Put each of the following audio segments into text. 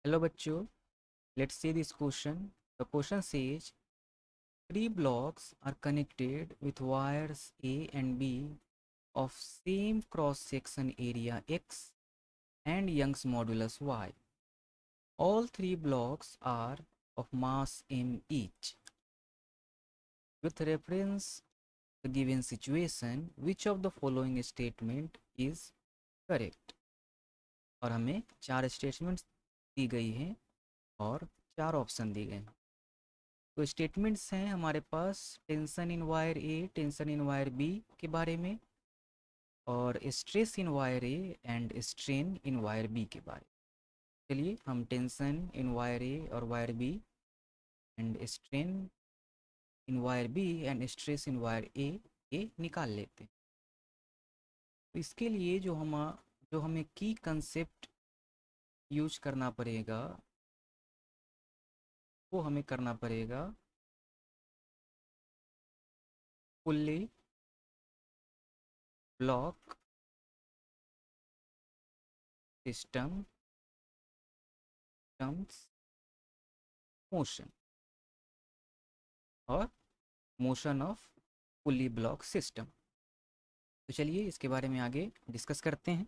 Hello bachcho, let's see this question. The question says three blocks are connected with wires A and B of same cross section area X and Young's modulus Y. All three blocks are of mass m each. With reference to the given situation, which of the following statement is correct? और हमें चार statements दी गई हैं और चार option दिए गए हैं। तो स्टेटमेंट्स हैं हमारे पास tension in wire A, tension in wire B के बारे में, और stress in wire A and strain in wire B के बारे में। चलिए हम टेंशन इन वायर ए और wire B and strain in wire B and stress in wire A ये निकाल लेते हैं। तो इसके लिए जो हमें की कंसेप्ट यूज करना पड़ेगा वो हमें करना पड़ेगा pulley block system terms motion और motion of pulley block system. तो चलिए इसके बारे में आगे डिस्कस करते हैं।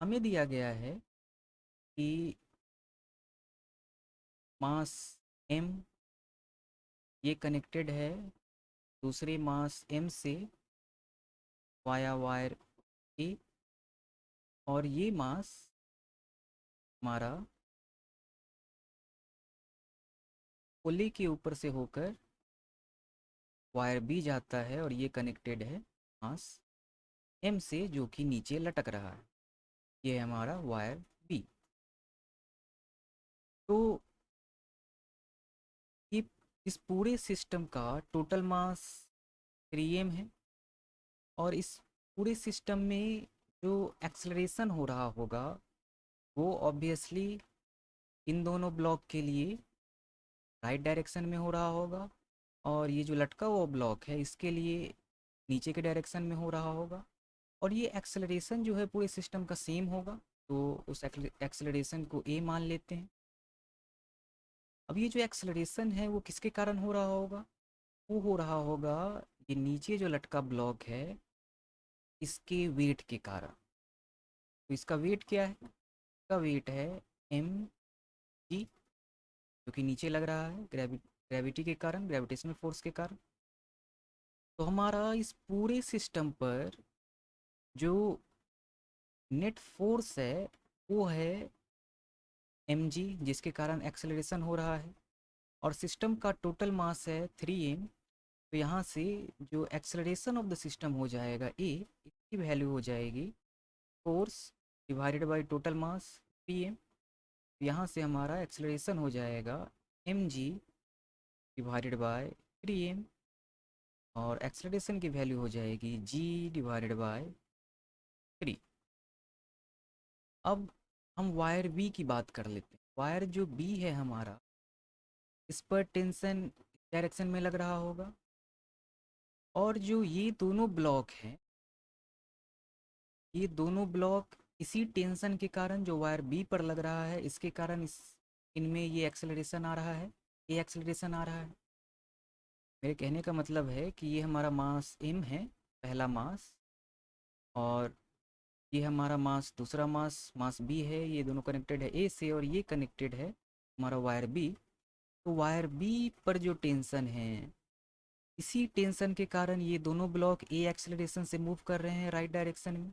हमें दिया गया है कि मास m ये कनेक्टेड है दूसरे मास m से वाया वायर a, और ये मास हमारा पुली के ऊपर से होकर वायर b जाता है और ये कनेक्टेड है मास m से जो कि नीचे लटक रहा है। ये है हमारा वायर b। तो ये इस पूरे सिस्टम का टोटल मास 3m है, और इस पूरे सिस्टम में जो एक्सेलरेशन हो रहा होगा वो ऑब्वियसली इन दोनों ब्लॉक के लिए राइट डायरेक्शन में हो रहा होगा, और ये जो लटका हुआ ब्लॉक है इसके लिए नीचे के डायरेक्शन में हो रहा होगा। और ये एक्सेलरेशन जो है पूरे सिस्टम का सेम होगा, तो उस एक्सेलरेशन को ए मान लेते हैं। अब ये जो एक्सेलरेशन है वो किसके कारण हो रहा होगा? वो हो रहा होगा ये नीचे जो लटका ब्लॉक है इसके वेट के कारण। तो इसका वेट क्या है? इसका वेट है एम जी, जो कि नीचे लग रहा है ग्रेविटी के कारण, ग्रेविटेशनल फोर्स के कारण। तो हमारा इस पूरे सिस्टम पर जो नेट फोर्स है वो है एम जी, जिसके कारण एक्सेलरेशन हो रहा है, और सिस्टम का टोटल मास है 3m। तो यहाँ से जो एक्सेलरेशन ऑफ द सिस्टम हो जाएगा ए, इसकी वैल्यू हो जाएगी force divided by total mass 3m। यहाँ से हमारा एक्सेलरेशन हो जाएगा M G divided bye 3m, और एक्सेलरेशन की वैल्यू हो जाएगी जी डिवाइडेड बाय 3। अब हम वायर बी की बात कर लेते हैं। वायर जो बी है हमारा, इस पर टेंशन डायरेक्शन में लग रहा होगा, और जो ये दोनों ब्लॉक हैं ये दोनों ब्लॉक इसी टेंशन के कारण जो वायर बी पर लग रहा है इसके कारण इनमें ये एक्सेलरेशन आ रहा है, ये एक्सेलरेशन आ रहा है। मेरे कहने का मतलब है कि ये हमारा मास m है, पहला मास, और ये हमारा मास दूसरा मास मास b है। ये दोनों कनेक्टेड है a से, और ये कनेक्टेड है हमारा वायर b। तो वायर b पर जो टेंशन है इसी टेंशन के कारण ये दोनों ब्लॉक a एक्सेलरेशन से मूव कर रहे हैं राइट डायरेक्शन में।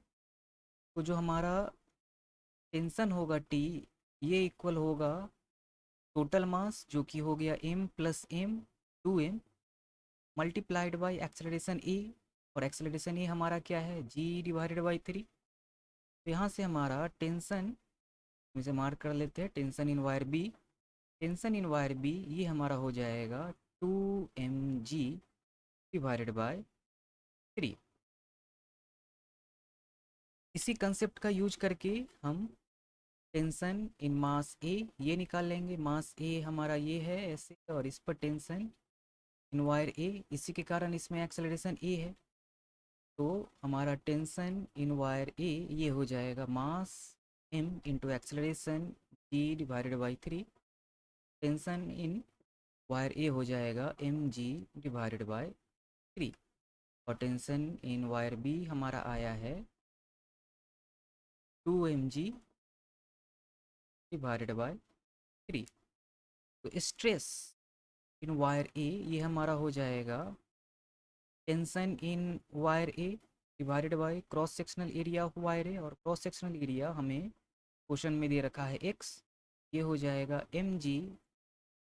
तो जो हमारा टेंशन होगा T, ये इक्वल होगा टोटल मास जो कि हो गया m plus m 2m multiplied by acceleration A, और एक्सेलरेशन ए हमारा क्या है g डिवाइडेड बाई 3। तो यहाँ से हमारा टेंशन इसे मार्क कर लेते हैं, tension in wire B, tension in wire B ये हमारा हो जाएगा 2mg डिवाइडेड बाय 3। इसी कंसेप्ट का यूज करके हम टेंशन इन मास ए ये निकाल लेंगे। मास ए हमारा ये है ऐसे, और इस पर टेंशन इन वायर ए, इसी के कारण इसमें एक्सेलरेशन ए है। तो हमारा टेंशन इन वायर ए ये हो जाएगा mass m into acceleration g divided by 3, tension in wire A हो जाएगा एम जी डिवाइडेड बाई 3, और टेंशन इन वायर बी हमारा आया है 2 mg डिवाइडेड बाई 3। तो स्ट्रेस इन वायर ए ये हमारा हो जाएगा tension in wire A divided by cross sectional area of wire A, और क्रॉस सेक्शनल एरिया हमें क्वेश्चन में दे रखा है x, ये हो जाएगा M G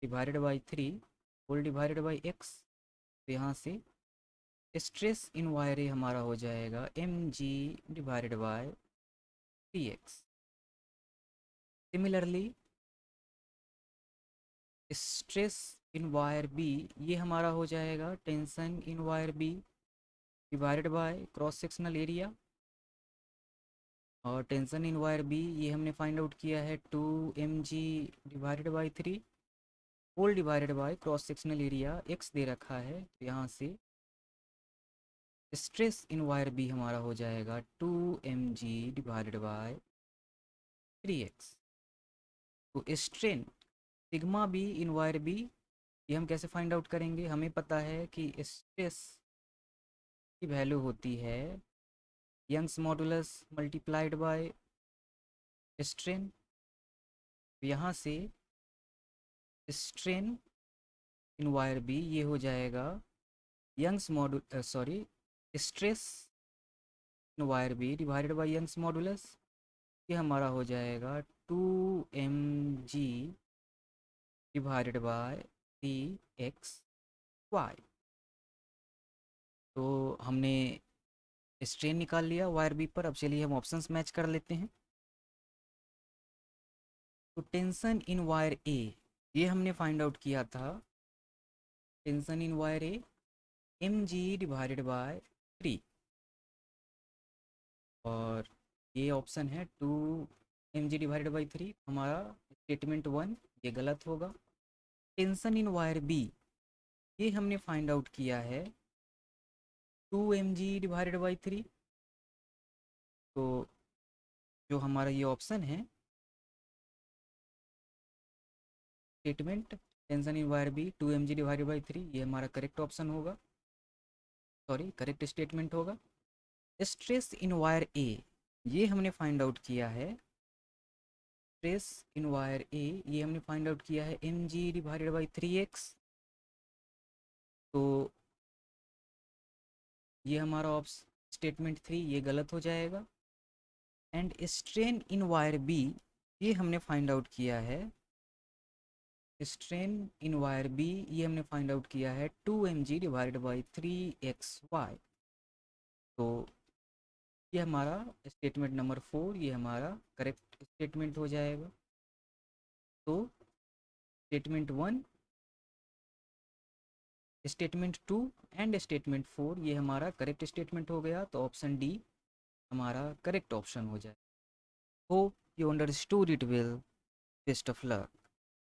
divided by 3 whole divided by x। तो यहाँ से स्ट्रेस इन वायर ए हमारा हो जाएगा M G divided by 3x। Similarly stress in wire B ये हमारा हो जाएगा tension in wire B divided by cross sectional area, और टेंशन इन वायर बी ये हमने फाइंड आउट किया है 2 mg divided by 3 whole divided by cross sectional area x दे रखा है। तो यहाँ से स्ट्रेस इन वायर बी हमारा हो जाएगा 2 mg डिवाइडेड बाय 3x। तो strain sigma B in wire B ये हम कैसे फाइंड आउट करेंगे, हमें पता है कि स्ट्रेस की वैल्यू होती है Young's modulus multiplied by strain. यहाँ से स्ट्रेन इन वायर बी ये हो जाएगा Young's modulus sorry stress in wire B divided by Young's modulus, ये हमारा हो जाएगा 2 mg डिवाइडेड बाय 3xy। तो हमने स्ट्रेन निकाल लिया वायर बी पर। अब चलिए हम ऑप्शंस मैच कर लेते हैं। तो टेंशन इन वायर ए ये हमने फाइंड आउट किया था, tension in wire A M G divided by 3, और ये ऑप्शन है 2 mg डिवाइडेड बाई 3, हमारा स्टेटमेंट 1 ये गलत होगा। टेंशन इन वायर बी ये हमने फाइंड आउट किया है 2 mg डिवाइडेड बाई 3, तो जो हमारा ये ऑप्शन है statement tension in wire B 2 mg divided by 3 ये हमारा करेक्ट ऑप्शन होगा, सॉरी करेक्ट स्टेटमेंट होगा। स्ट्रेस इन वायर ए ये हमने फाइंड आउट किया है, स्ट्रेस इन वायर ए ये हमने फाइंड आउट किया है M G divided by 3x। तो ये हमारा ऑप्शन स्टेटमेंट 3 ये गलत हो जाएगा। And strain in wire B ये हमने फाइंड आउट किया है, स्ट्रेन इन वायर बी ये हमने फाइंड आउट किया है 2 mg डिवाइडेड बाई 3xy। तो ये हमारा स्टेटमेंट नंबर 4 ये हमारा करेक्ट स्टेटमेंट हो जाएगा। तो स्टेटमेंट 1, स्टेटमेंट 2 एंड स्टेटमेंट 4 ये हमारा करेक्ट स्टेटमेंट हो गया। तो ऑप्शन डी हमारा करेक्ट ऑप्शन हो जाए। Hope you understood it well, best of luck.